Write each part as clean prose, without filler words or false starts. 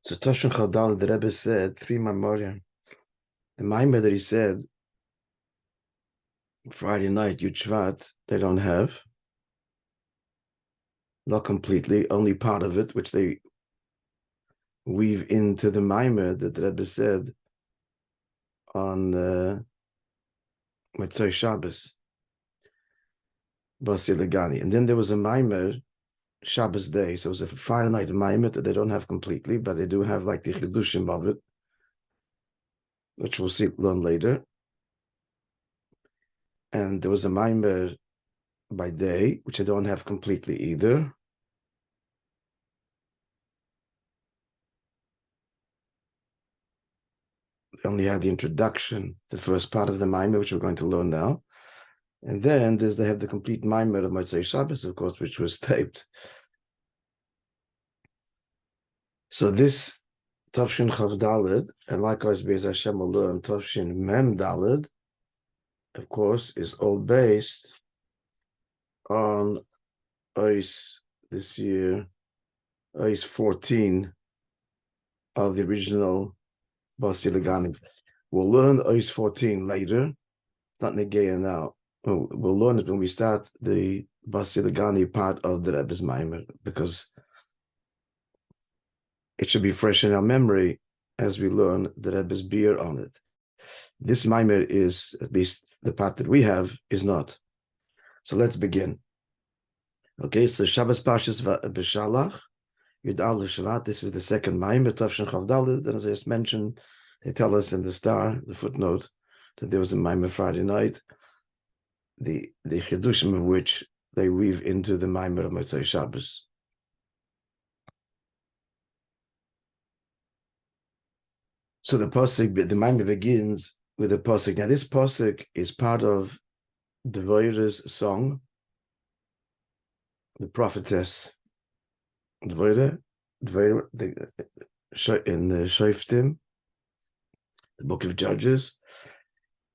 So Toshin Chaldal, the Rebbe said 3 Maamorim. The Maamer that he said Friday night, Shvat, they don't have. Not completely, only part of it, which they weave into the Maamer that the Rebbe said on Moishe Shabbos, Basi Legani. And then there was a Maamer Shabbos day. So it was a Friday night Maamer that they don't have completely, but they do have like the Chidushim of it, which we'll learn later. And there was a Maamer by day, which I don't have completely either. They only had the introduction, the first part of the Maamer, which we're going to learn now. And then they have the complete Maamer of Moishe Shabbos, of course, which was taped. So this Tavshin Chav Daled, and likewise Be'ez Hashem will learn Tavshin Mem Daled, of course, is all based on Ois this year, Ois 14 of the original Basi Legani. We'll learn Ois 14 later. It's not Negeya now. We'll learn it when we start the Basi Legani part of the Rebbe's Maamer, because it should be fresh in our memory as we learn the Rebbe's beer on it. This Maamer is, at least the part that we have, is not. So let's begin. Okay, so Shabbos Parshas B'Shalach, Yud Aleph Shvat. This is the second Maamer, Tavshin Chav Daled. And as I just mentioned, they tell us in the star, the footnote, that there was a Maamer Friday night, the Chidushim of which they weave into the Maamer of Moishe Shabbos. So the pasuk, the Maamer begins with a pasuk. Now this pasuk is part of Dvoira's song, the prophetess Dvoira, in the Shoftim, the book of Judges,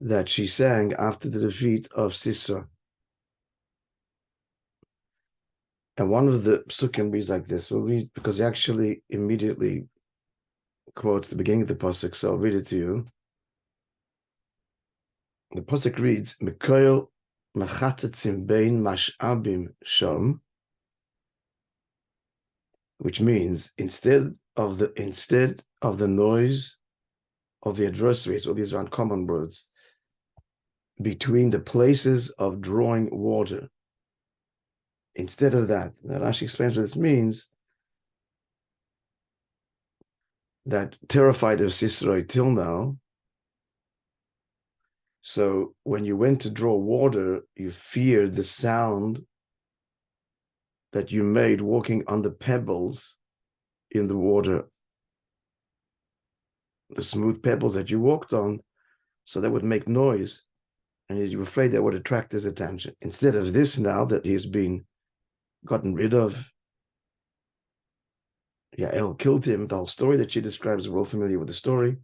that she sang after the defeat of Sisera. And one of the psukim reads like this. We'll read, because he actually immediately quotes the beginning of the pasuk, so I'll read it to you. The pasuk reads, "Mekoil machatetzim bein mash'abim shom," which means instead of the noise of the adversaries, or these are uncommon words, between the places of drawing water. Instead of that, Rashi explains what this means, that terrified of Sisera till now, so when you went to draw water, you feared the sound that you made walking on the pebbles in the water, the smooth pebbles that you walked on, so that would make noise, and you were afraid that would attract his attention. Instead of this, now that he's been gotten rid of, Yael killed him, the whole story that she describes, we're all familiar with the story.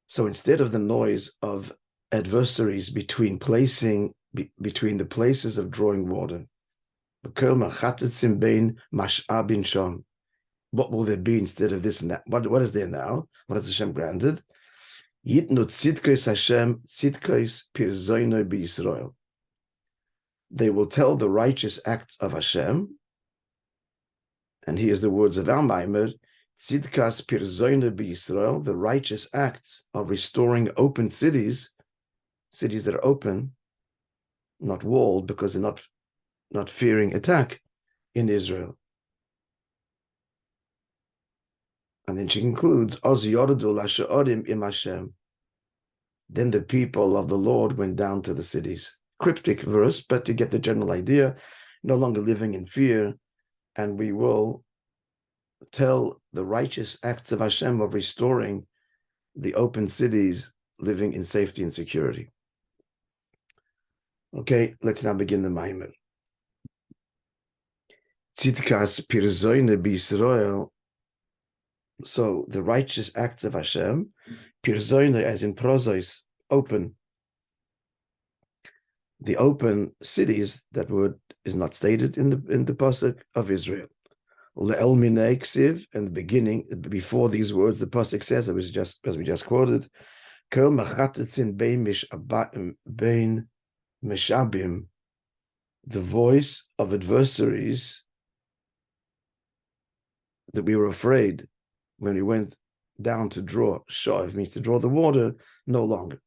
So instead of the noise of adversaries between the places of drawing water, what will there be instead of this now? What is there now? What has Hashem granted? Tzidkas Hashem, Tzidkas Pirzoinoi b'Yisrael. They will tell the righteous acts of Hashem, and here's the words of our Maamer, Tzidkas Pirzoinoi b'Yisrael, the righteous acts of restoring open cities that are open, not walled, because they're not fearing attack in Israel. And then she concludes, Oz yordu lasha'orim im Hashem. Then the people of the Lord went down to the cities. Cryptic verse, but you get the general idea. No longer living in fear, and we will tell the righteous acts of Hashem of restoring the open cities, living in safety and security. Okay, let's now begin the Maamer. Tzidkas Pirzoinoi b'Yisrael. So the righteous acts of Hashem, Pirzoinoi as in prozois, open. The open cities, that word is not stated in the pasuk, of Israel. Le'el minei ksiv, and the beginning, before these words, the pasuk says, as we just quoted, Kol machatetzin bein meshabim, the voice of adversaries that we were afraid when we went down to draw. Shav means to draw the water, no longer.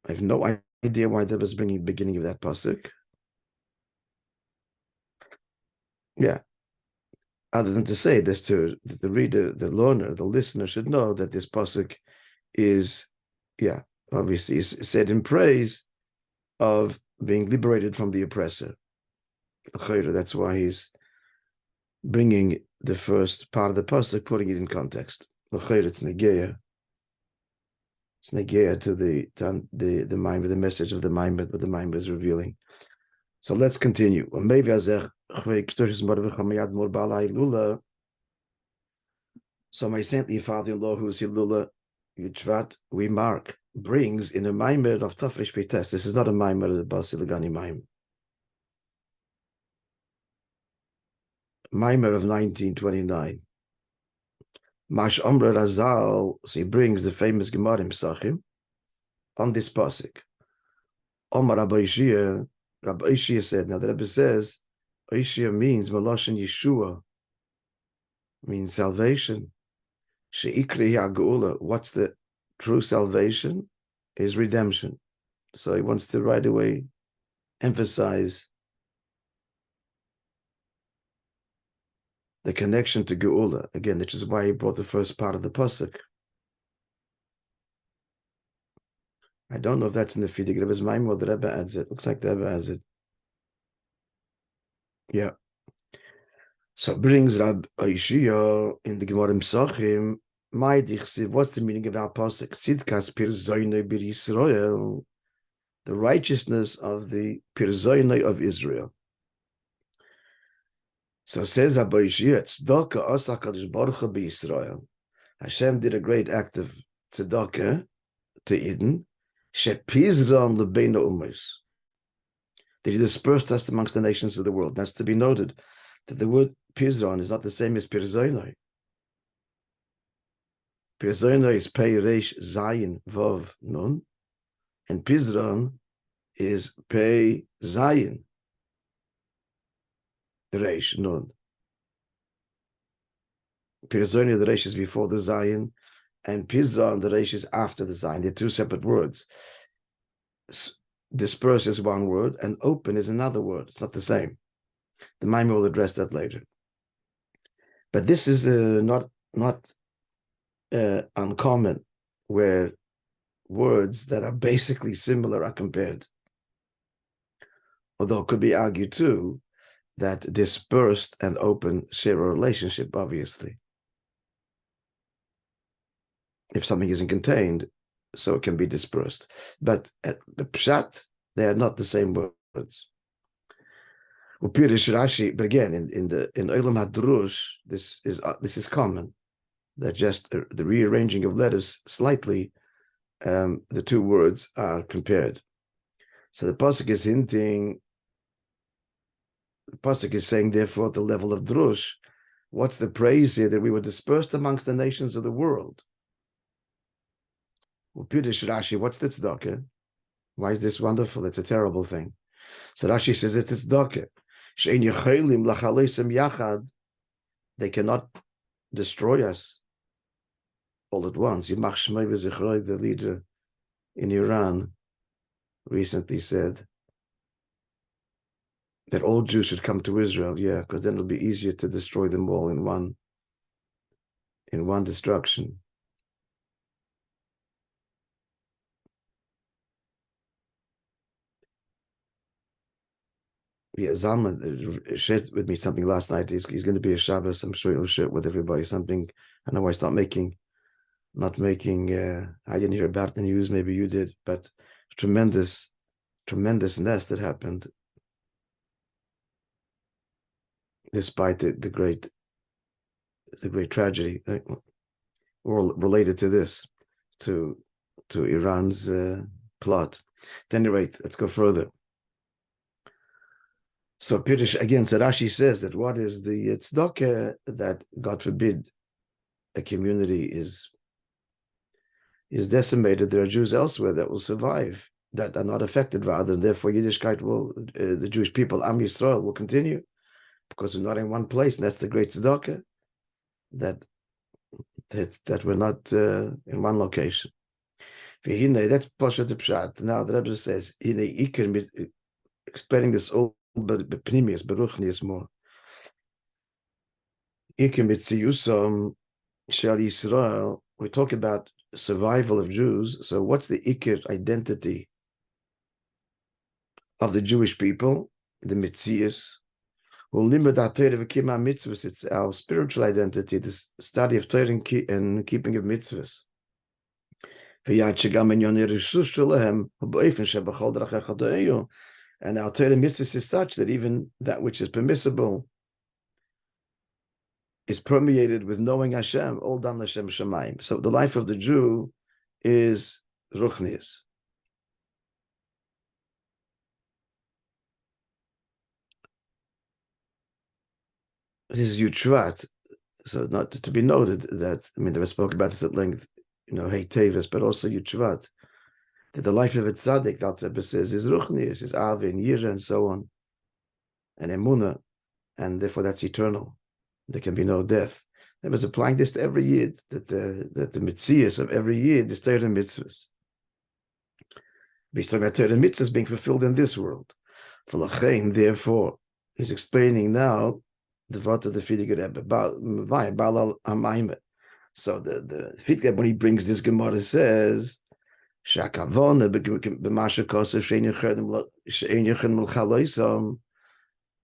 I have no idea why that was bringing the beginning of that pasuk. Yeah. Other than to say this to the reader, the learner, the listener should know that this pasuk is, obviously is said in praise of being liberated from the oppressor. That's why he's bringing the first part of the pasuk, putting it in context. It's negeya. It's negeya to the maamer, the message of the maamer, what the maamer is revealing. So let's continue. So my saintly father-in-law, who's Hilula Shvat, we mark, brings in a maamer of Tafresh Peites. This is not a maamer of the Baasi Legani maamer. Maamer of 1929. Mash Omra Razal, so he brings the famous Gemarim Sachim on this pasuk. Omar Rabbi Ishia said, now the Rebbe says, Ishia means Maloshen Yeshua, means salvation. Sheikri Ha'geula, what's the true salvation? Is redemption. So he wants to right away emphasize the connection to Geula, again, which is why he brought the first part of the pasuk. I don't know if that's in the Fidik Rebbe's Maimon or the Rebbe adds it. Looks like the Rebbe adds it. Yeah. So it brings Rabbi Ishia in the Gemarim Sachim, what's the meaning of our pasuk? Tzidkas Pirzoinoi Yisrael, the righteousness of the Pirzoinoi of Israel. So says Rabbi Ishia, Tzedakah asa HaKadosh Baruch Hu b'Yisrael. Hashem did a great act of tzedakah to Eden, shepizran lebeina ummos, that he dispersed us amongst the nations of the world. That's to be noted that the word Pirzoin is not the same as Pirzoinoi. Pirzoinoi is Pei Reish Zayin Vav Nun, and Pirzoin is Pei Zayin Reish Nun. Pirzoinoi, the Reish is before the Zayin, and Pirzoin, the Reish is after the Zayin. They're two separate words. Disperse is one word, and open is another word. It's not the same. The Maamorim will address that later. But this is not uncommon, where words that are basically similar are compared. Although it could be argued too that dispersed and open share a relationship, obviously. If something isn't contained, so it can be dispersed. But at the pshat, they are not the same words. But again, in Olam HaDrush, this is common, that just the rearranging of letters slightly, the two words are compared. So the pasuk is hinting, the pasuk is saying, therefore, at the level of drush, what's the praise here? That we were dispersed amongst the nations of the world. Rashi, what's the tzedakah? Why is this wonderful? It's a terrible thing. So Rashi says it's tzedakah. They cannot destroy us all at once. The leader in Iran recently said that all Jews should come to Israel, because then it'll be easier to destroy them all in one destruction. Yeah, Zalman shared with me something last night. He's going to be a Shabbos. I'm sure he'll share with everybody something. I know I stopped not making. I didn't hear about the news. Maybe you did, but tremendous nest that happened, despite the great tragedy, all related to this, to Iran's plot. At any rate, let's go further. So Pirish again, so Rashi says that what is the tzedakah that, God forbid, a community is decimated? There are Jews elsewhere that will survive, that are not affected, rather, and therefore Yiddishkeit will, the Jewish people, Am Yisrael, will continue, because we're not in one place, and that's the great tzedakah, that we're not in one location. That's Pasha the Pshat. Now the Rebbe says, explaining this all, but Pnimius, Beruchnius more. Shal Yisrael, we talk about survival of Jews. So what's the Ikir identity of the Jewish people? The Mitzias. It's our spiritual identity, the study of Torah and keeping of mitzvahs. And our Torah mitzvahs is such that even that which is permissible is permeated with knowing Hashem, all done Hashem Shemaim. So the life of the Jew is ruchnius. This is Shvat. So not to be noted that, I mean, they spoke about this at length, Hey Tevis, but also Shvat, that the life of a tzaddik, that Rebbe says, is ruchnius, is avin, yira, and so on, and emunah, and therefore that's eternal. There can be no death. Rebbe was applying this to every yid, that the mitzias of every yid is Torah mitzvahs. He's talking about Torah mitzvahs being fulfilled in this world. Therefore, he's explaining now the Vat of the Fidige Rebbe, so the Fidige Rebbe, when he brings this Gemara, says,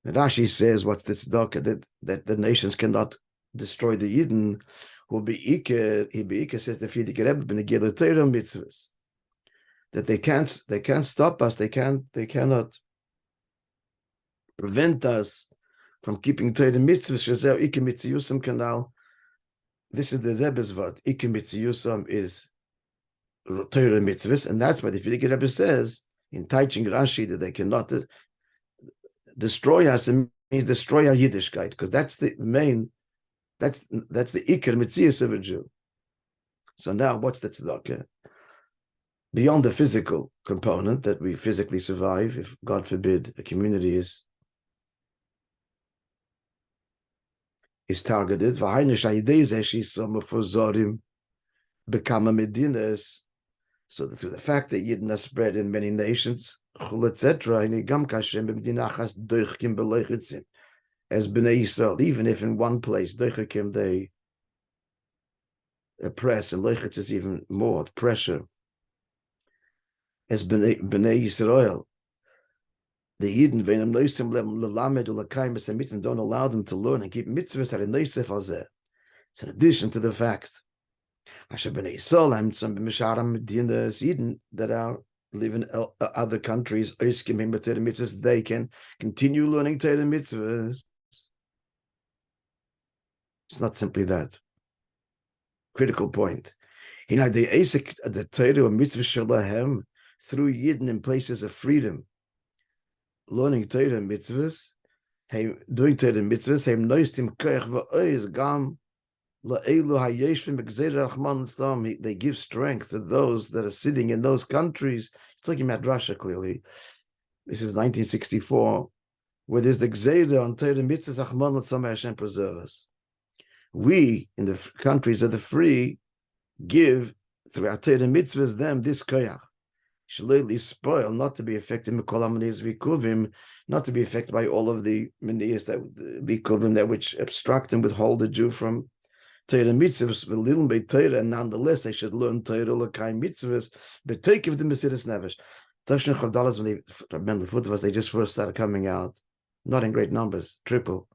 Rashi says, what's the tzedakah, that the nations cannot destroy the Yidden, who be Iker, says the Fidige Rebbe, b'negila Torah mitzvahs, that they can't stop us, they cannot prevent us from keeping Torah mitzvahs. Shazeh Iker mitziyusam kanal. This is the Rebbe's word. Iker mitziyusam is Torah mitzvahs, and that's why the Fidige Rebbe says in teaching Rashi that they cannot destroy us. It means destroy our Yiddishkeit, because that's the main. That's the Iker mitziyus of a Jew. So now, what's the tzedakah? Beyond the physical component, that we physically survive, if God forbid a community is targeted, become a medinas, so that through the fact that Yidden are spread in many nations, etc., as Bnei Yisrael, even if in one place they oppress, and Leichitz is even more pressure, as Bnei Yisrael, the Yidden don't allow them to learn and keep mitzvahs. It's in addition to the fact Yidden that are live in other countries, they can continue learning Torah mitzvahs. It's not simply that. Critical point. The Torah mitzvah shalahem through Yidden in places of freedom, learning Torah mitzvahs, doing Torah mitzvahs, they give strength to those that are sitting in those countries. He's talking about Russia, clearly. This is 1964, where there's the Gzeira on Torah mitzvahs, Achman l'tzameh, Hashem preserve us. We, in the countries of the free, give through our Torah mitzvahs them this koyach. Shaleli spoil, not to be affected, not to be affected by all of the meniyas that vikuvim, that which obstruct and withhold the Jew from Torah mitzvahs, and nonetheless they should learn Torah l'kai mitzvahs, but take of the Mesiras Nefesh. Tashon Chavdalas, when they remember the foot of us, they just first started coming out, not in great numbers, trickle.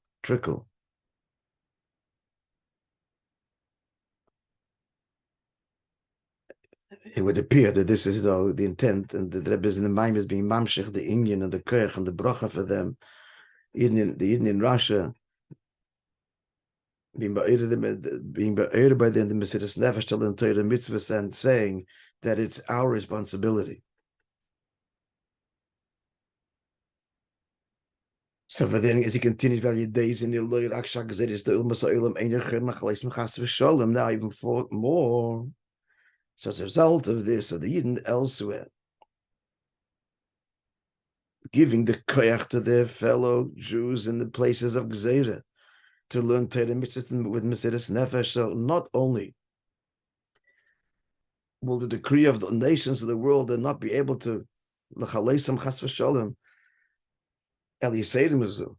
It would appear that this is, though, the intent, and the Rebbe in the mind is being mamshich, the Indian and the koyach and the bracha for them, the Indian in Russia, being be'er by them, the Mesiras Nefesh to learn Torah mitzvahs, and saying that it's our responsibility. So for then, as he continues, value days in the Lord, now even for more. So as a result of this, of the Yidden elsewhere, giving the koyach to their fellow Jews in the places of Gzeira to learn Torah mitzvahs with Mesiras Nefesh. So not only will the decree of the nations of the world not be able to l'chaleisam chas v'shalom eliyaseidim azu.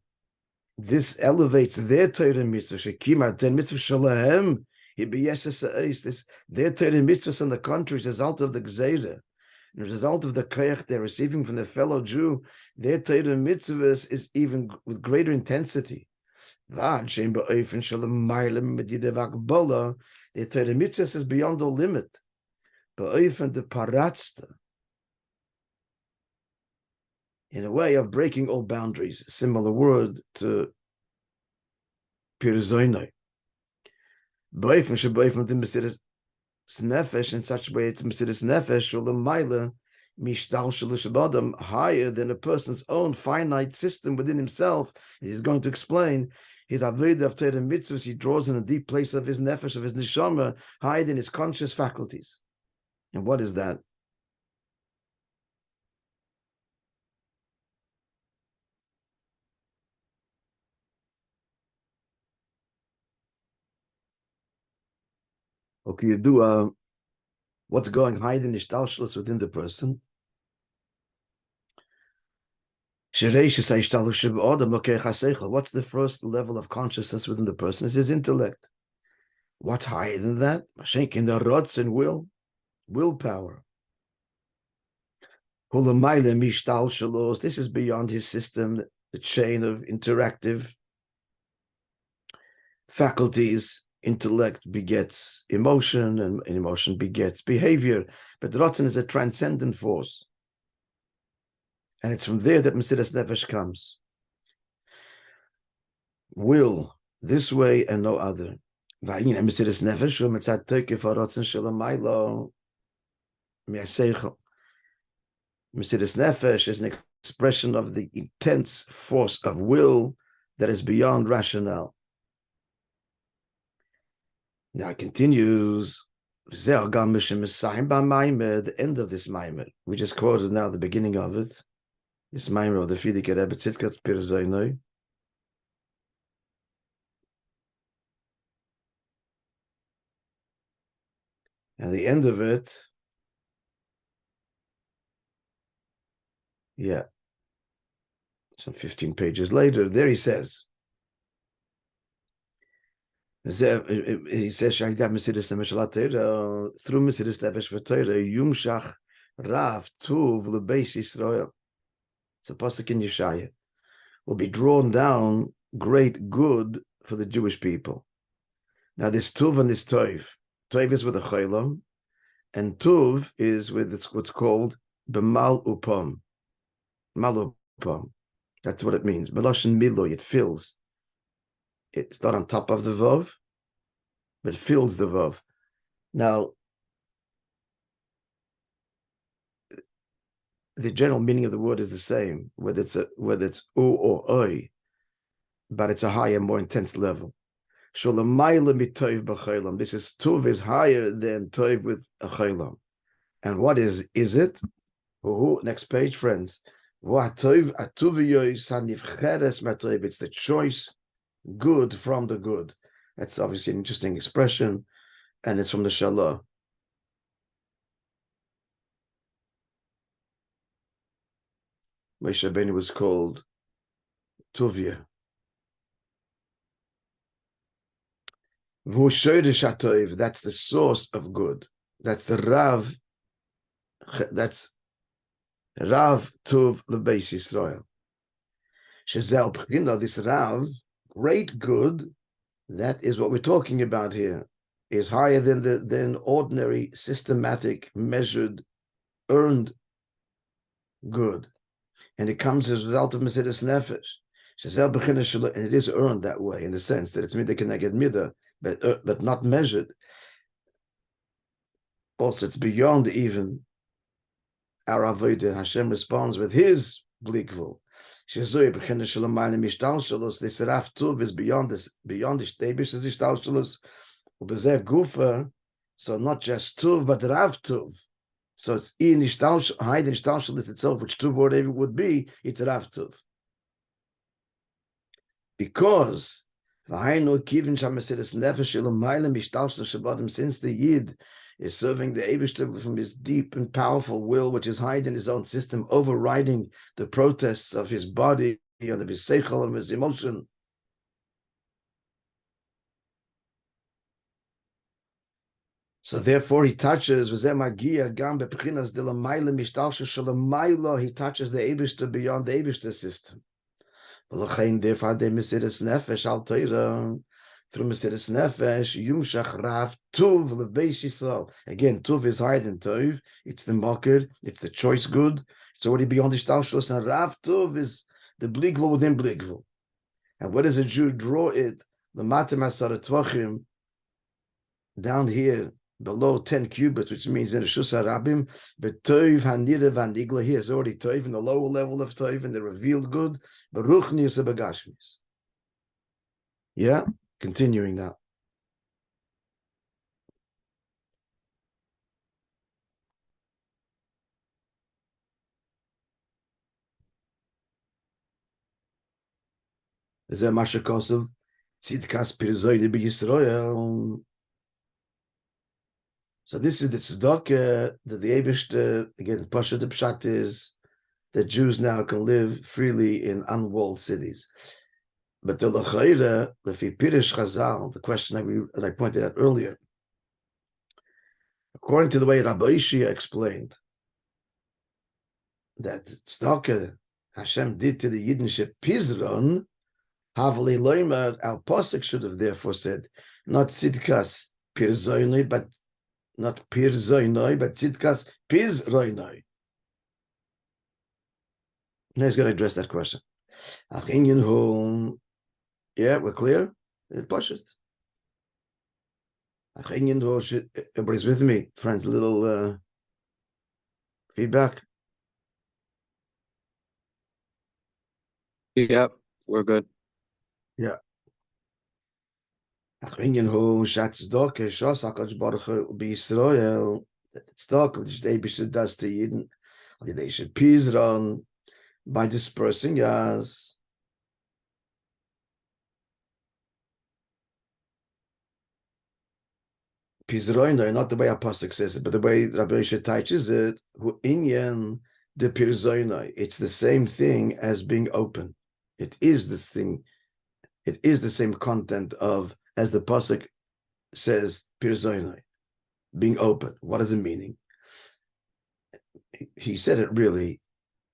This elevates their Torah mitzvah. Shekima ten mitzvah shalahem hibiyeses. This their Torah mitzvahs in the country is a result of the Gzeira. And as a result of the koyach they're receiving from their fellow Jew, their Torah mitzvahs is even with greater intensity. Their Torah mitzvahs is beyond all limit. In a way of breaking all boundaries, a similar word to Pirzoinoi. Nefesh in such a way it's Mesiras Nefesh higher than a person's own finite system within himself. He's going to explain his avodah of Torah mitzvahs. He draws in a deep place of his nefesh, of his neshama, higher than his conscious faculties. And what is that? Okay, you do what's going higher than ishtalshlus within the person. What's the first level of consciousness within the person? Is his intellect. What's higher than that? In the rots and willpower. This is beyond his system, the chain of interactive faculties. Intellect begets emotion, and emotion begets behavior. But rotzen is a transcendent force. And it's from there that Mesiras Nefesh comes. Will, this way and no other. Mesiras Nefesh is an expression of the intense force of will that is beyond rationale. Now it continues, the end of this maamer. We just quoted now the beginning of it. This maamer of the Fidik Rebbe Tzidkas Pirzoinoi. And the end of it, some 15 pages later, there he says, he says, through Mesiras Nefesh v'Torah, Yumshach Rav Tuv L'Beis Yisrael. It's a pasuk in Yeshaya. Will be drawn down great good for the Jewish people. Now this Tuv and this Tov. Tov is with a Chaylam, and Tuv is with what's called B'mal Upam. Mal Upam. That's what it means. Meloshin Miloi, it fills. It's not on top of the Vav, but fills the Vav. Now, the general meaning of the word is the same, whether it's U or Oi, but it's a higher, more intense level. This is Tuv is higher than Tov with a Chaylam. And what is it? Next page, friends. It's the choice good from the good. That's obviously an interesting expression, and it's from the Shalah. Moishe Rabbeinu was called Tuvia. That's the source of good. That's the Rav. That's Rav Tuv L'Beis Yisrael. This Rav, great good, that is what we're talking about here, is higher than ordinary, systematic, measured, earned good. And it comes as a result of Mesiras Nefesh. And it is earned that way, in the sense that it's midah keneged midah, but not measured. Also, it's beyond even our avodah. Hashem responds with His blikvul. Shezoi b'chene shalamayim mishtalshalos. This Raf Tuv is beyond this, beyond the Shtebish is ishtalshalos. Ubezeh Gufa. So not just Tuv, but Rav Tuv. So it's in ishtalsh, hide in ishtalshalos itself, which Tuv whatever would be, it's Rav Tuv. Because since the Yid is serving the Eibishter from his deep and powerful will, which is hiding in his own system, overriding the protests of his body and of his seichel and his emotion. So therefore he touches, he touches the Eibishter beyond the Eibishter system. Through Mesiris Nefesh, Yumshach Rav Tuv Lebeis Yisrael. Again, Tuv is higher than Tov. It's the Makir, it's the choice good. It's already beyond the Shtalshus, and Rav Tuv is the Bligvul within Bligvul. And where does a Jew draw it? The Matim Asar Tvachim, down here, below 10 cubits, which means in the Shus Rabim, but Tov Hanirev Hanigla, here is already Tov in the lower level of Tov, in the revealed good, but Ruchnius Ebagashmis. Yeah, continuing now. Is there Masha Kosov? Tzidkas Pirzoinoi b'Yisrael. So this is the tzedakah that the Eibishter, again, Pasha the Pshat is that Jews now can live freely in unwalled cities. But the L'chaira, the Pirish Chazal, the question that I pointed out earlier, according to the way Rabbi explained, that tzedakah Hashem did to the Yiddenship Pizron, Havli Loimer, Al Pasuk should have therefore said, not Tzidkas Pirzoinoi, but not Pirzoinoi, but Tzidkas Pirzoinoi. Now he's going to address that question. Yeah, we're clear? Everybody's with me, friends, a little feedback? Yep, we're good. Yeah. Tzedakah, which the Eibishter does to Yidden, they should Pizron by dispersing us. Pirzoinoi, not the way Apostle says it, but the way Rabbi teaches it, who inyan the Pirzoinoi. It's the same thing as being open. It is this thing. It is the same content of, as the pasuk says, Pirzoinoi, being open. What is it meaning? He said it really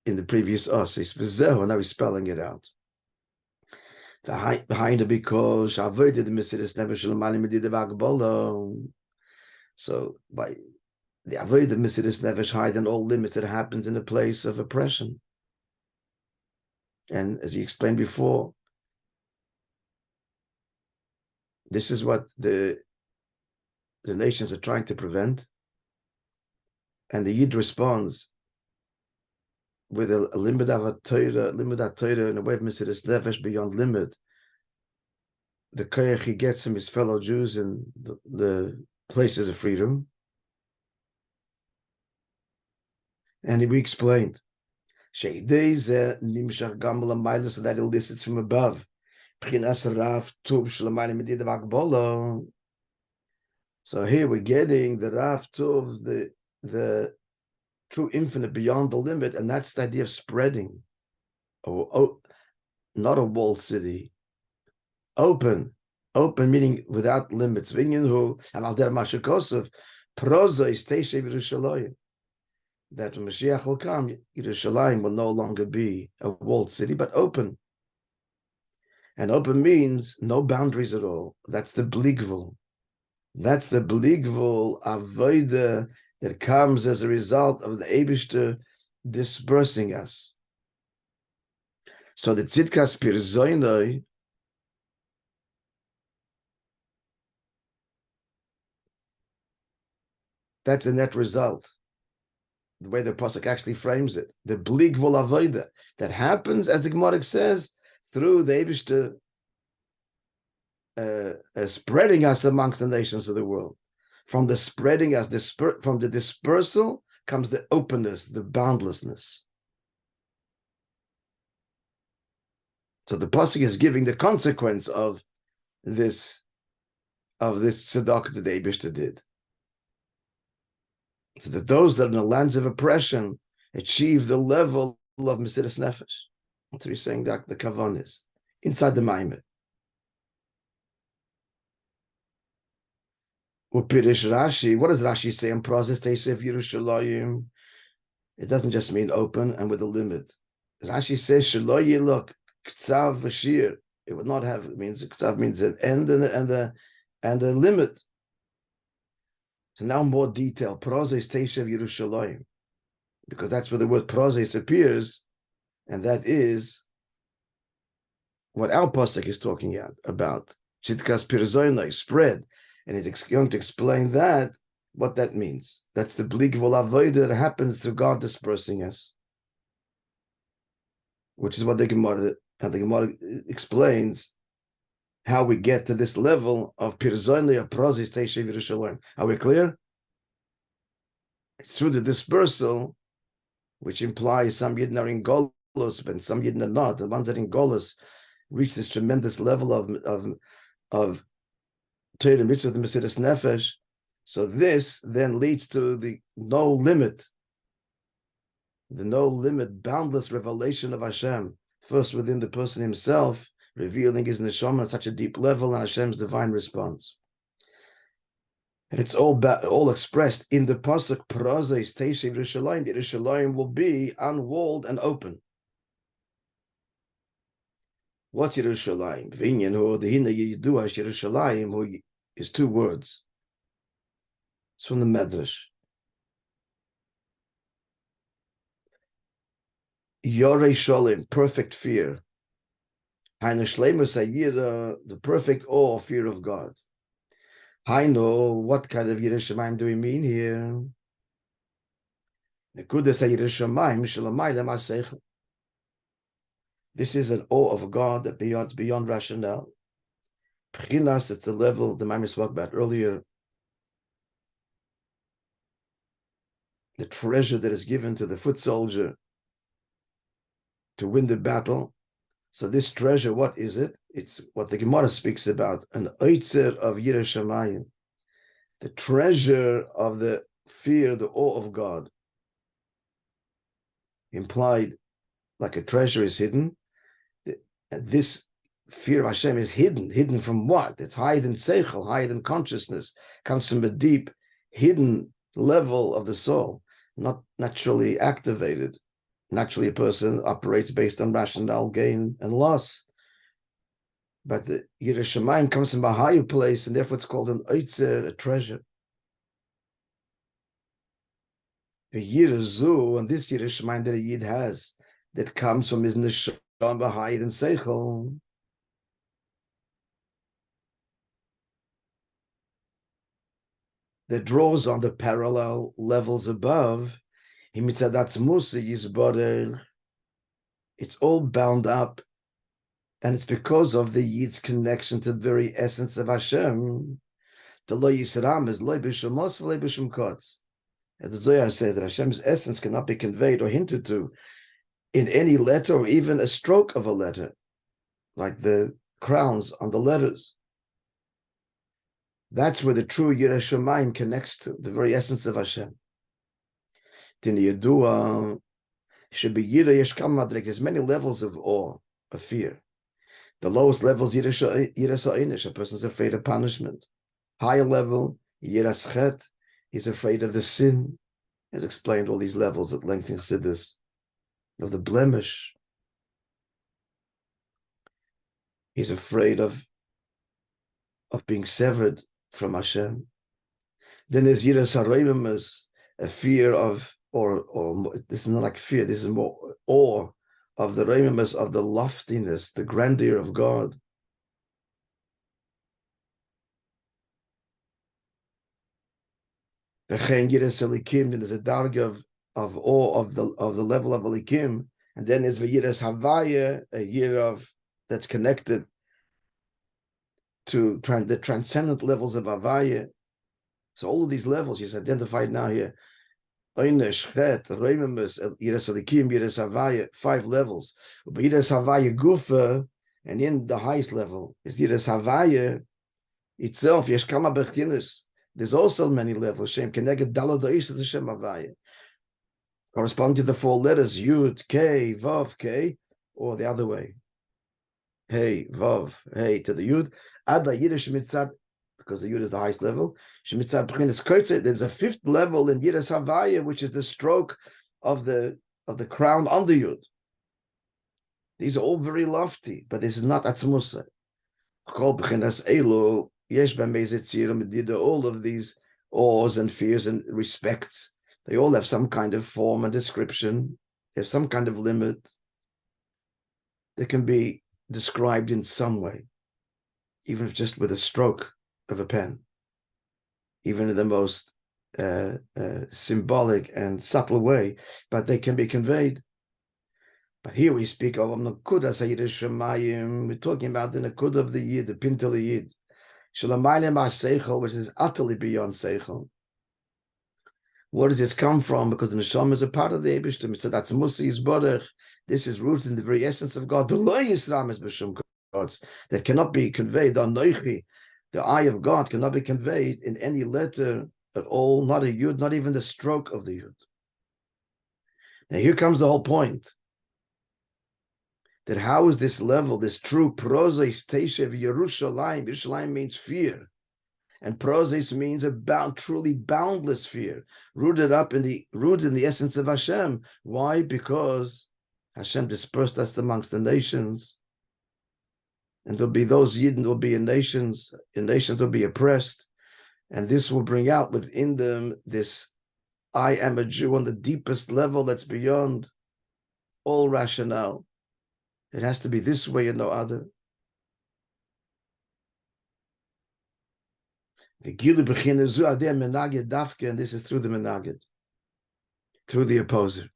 in the previous Osis, and now he's spelling it out. Behind it, because avoided the Mesiris never Shalomani Medida Vagbolo. So by the avoid the Mesiris Nefesh higher than all limits that happens in a place of oppression. And as he explained before, this is what the nations are trying to prevent. And the Yid responds with a limit of a Torah, in a way of Mesiris Nefesh beyond limit. The koyach he gets from his fellow Jews in the places of freedom. And we explained, so that elicits from above. So here we're getting the Rav Tuv, the true infinite beyond the limit, and that's the idea of spreading. Not a walled city. Open meaning without limits. That when Mashiach will come, Yerushalayim will no longer be a walled city, but open. And open means no boundaries at all. That's the bligvul. That's the bligvul avoida that comes as a result of the Eibishter dispersing us. So the Tzidkas Pirzoinoi, that's a net result. the way the pasuk actually frames it, the blig vol avoda, that happens, as the Gemara says, through the Eibishter spreading us amongst the nations of the world. From the spreading us, from the dispersal comes the openness, the boundlessness. So the pasuk is giving the consequence of this tzedakah that the Eibishter did. So that those that are in the lands of oppression achieve the level of Mesiras Nefesh. That's what he's saying that the kavan is inside the Maamorim. Upirish Rashi, what does Rashi say in process? They say Yerushalayim. It doesn't just mean open and with a limit. Rashi says Shaloyi look Ktsav Vashir. It would not have, it means Ktsav means an end and a limit. So now more detail. Prozes Teishev Yerushalayim, because that's where the word prozes appears, and that is what our pasuk is talking about. Tzidkas Pirzoinoi, spread, and he's going to explain that, what that means. That's the blig vol avoda that happens through God dispersing us, which is what the Gemara explains how we get to this level of Pirzoinoi of prozes Teishev Yerushalayim. Are we clear? It's through the dispersal, which implies some Yidden are in Golos, but some Yidden are not. The ones that are in Golos reach this tremendous level of Torah mitzvah, the Mesiras Nefesh. So this then leads to the no limit, boundless revelation of Hashem, first within the person himself, revealing his neshama at such a deep level, and Hashem's divine response. And it's all expressed in the pasuk Prozes Teishev Yerushalayim. Yerushalayim will be unwalled and open. What's Yerushalayim? Vinyan hu dehina yiduas Yerushalayim, who is two words. It's from the Medrash. Yorei Sholim, perfect fear. Hainu Shleimus Hayira, the perfect awe, fear of God. Hainu, what kind of Yiras Shamayim do we mean here? This is an awe of God that beyond rationale. Pchinas, it's the level the Maamorim spoke about earlier. The treasure that is given to the foot soldier to win the battle. So this treasure, what is it? It's what the Gemara speaks about, an oitzer of Yiras Shamayim, the treasure of the fear, the awe of God. Implied, like a treasure is hidden, this fear of Hashem is hidden. Hidden from what? It's higher than seichel, higher than consciousness, comes from a deep, hidden level of the soul, not naturally activated. Naturally, a person operates based on rationale gain and loss. But the Yiras Shamayim comes from a higher place, and therefore it's called an oitzer, a treasure. The Yirazu, and this Yiras Shamayim that a Yid has, that comes from his neshama higher than seichel, that draws on the parallel levels above. It's all bound up, and it's because of the Yid's connection to the very essence of Hashem. The lo yisram is lo b'shamos v'lo b'shum kotz. As the Zohar says, that Hashem's essence cannot be conveyed or hinted to in any letter or even a stroke of a letter, like the crowns on the letters. That's where the true Yiras Shamayim connects to the very essence of Hashem. Should be Yira Yeshkam Madrik. There's many levels of awe, of fear. The lowest level is Yiras Ha'inish, a person's afraid of punishment. Higher level, Yiras Chet, he's afraid of the sin. He has explained all these levels at length in Chassidus, of the blemish. He's afraid of being severed from Hashem. Then there's Yiras Haroimamus, a fear of, or this is not like fear, this is more awe of the reimamus, of the loftiness, the grandeur of God. V'chein Yiras Elikim, there's a darga of all of the level of Elikim, and then there's V'yiras Havaya, a year that's connected to the transcendent levels of Havaya. So all of these levels is identified now here. Oynesh, Chet, Reimemus, Yiras Elikim, Yiras Havaya, 5 levels. But Yiras Havaya Gufa, and in the highest level is Yiras Havaya itself. Yesh Kama Bechinas. There's also many levels. Shem Keneged Dalad Da'is of the Shem Havaya, corresponding to the 4 letters Yud, K, Vav, K, or the other way. Hey, Vav, hey to the Yud. Adla Yiras Mitzad, because the Yud is the highest level. Shemitzad Bechinas Koitze. There's a 5th level in Yiras Havaya, which is the stroke of the crown on the Yud. These are all very lofty, but this is not Atzmusa. All of these awes and fears and respects, they all have some kind of form and description. They have some kind of limit. They can be described in some way, even if just with a stroke of a pen, even in the most symbolic and subtle way, but they can be conveyed. But here we speak of Nakuda Sayyid Shemayim. We're talking about the Nakuda of the Yid, the Pintel Yid, Shalamayim HaSeichel, which is utterly beyond Seichel. Where does this come from? Because the Neshama is a part of the Eibishter. So that's Musi Yisborech. This is rooted in the very essence of God. The Lo Yisram is B'Shum Gods that cannot be conveyed. The eye of God cannot be conveyed in any letter at all. Not a Yud, not even the stroke of the Yud. Now here comes the whole point. That how is this level, this true prozes teshev Yerushalayim? Yerushalayim means fear, and prozes means truly boundless fear, rooted in the essence of Hashem. Why? Because Hashem dispersed us amongst the nations, and there'll be those Yidden will be in nations will be oppressed, and this will bring out within them this I am a Jew on the deepest level that's beyond all rationale. It has to be this way and no other. And this is through the menagid, through the opposer.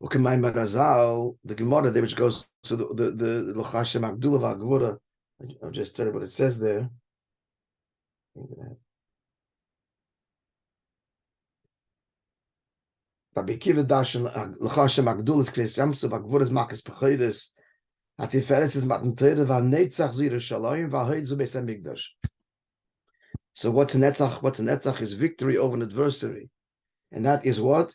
The Gemara there, which goes to the L'chashem Agdula V'Agvura. I'll just tell you what it says there. Rabbi Kiva Dashan L'chashem Agdulas Kres Yamtzu V'Agvuras Makas Pechoides Atiferes is Matan Teira V'Netzach Zira Shalayim V'Hoidzu Beis HaMikdash. So what's a Netzach? What's a Netzach is victory over an adversary, and that is what?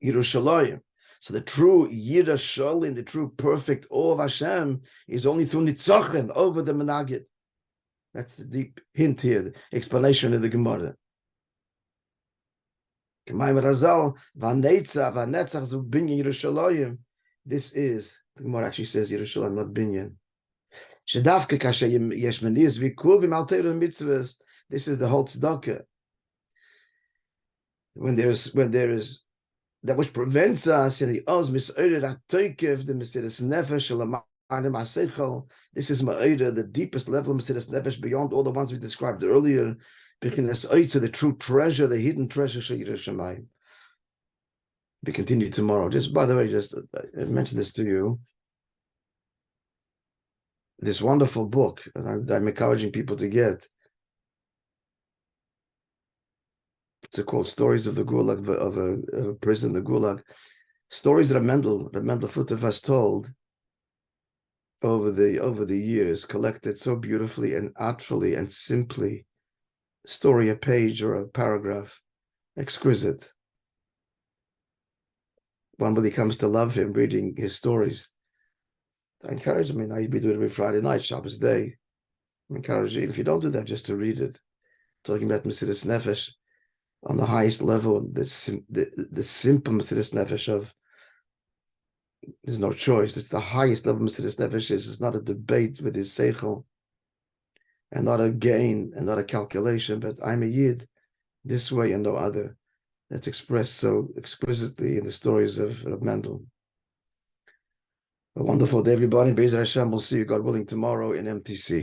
Yerushalayim. So the true Yira Shalim, the true perfect awe of Hashem, is only through Nitzachin over the Menagid. That's the deep hint here, the explanation of the Gemara. This is, the Gemara actually says Yerushalayim, not Binyan. This is the whole tzedakah. When there is that which prevents us, this is ma'ida, the deepest level of Mesiras Nefesh, beyond all the ones we described earlier. The true treasure, the hidden treasure, Shemayim. We continue tomorrow. Just by the way, I mentioned this to you. This wonderful book, and I'm encouraging people to get. It's called Stories of the Gulag, of a prison, the Gulag. Stories that Mendel Futev has told over the years, collected so beautifully and artfully and simply. Story, a page or a paragraph, exquisite. One really comes to love him reading his stories. I encourage him. I usually do it every Friday night, Shabbos day. I encourage you, if you don't do that, just to read it. Talking about Mesiras Nefesh on the highest level, the simple Mesiras Nefesh of, there's no choice. It's the highest level Mesiras Nefesh is. It's not a debate with his seichel, and not a gain, and not a calculation, but I'm a Yid, this way and no other. That's expressed so exquisitely in the stories of Mendel. A wonderful day, everybody. Be'ezer Hashem, we'll see you, God willing, tomorrow in MTC.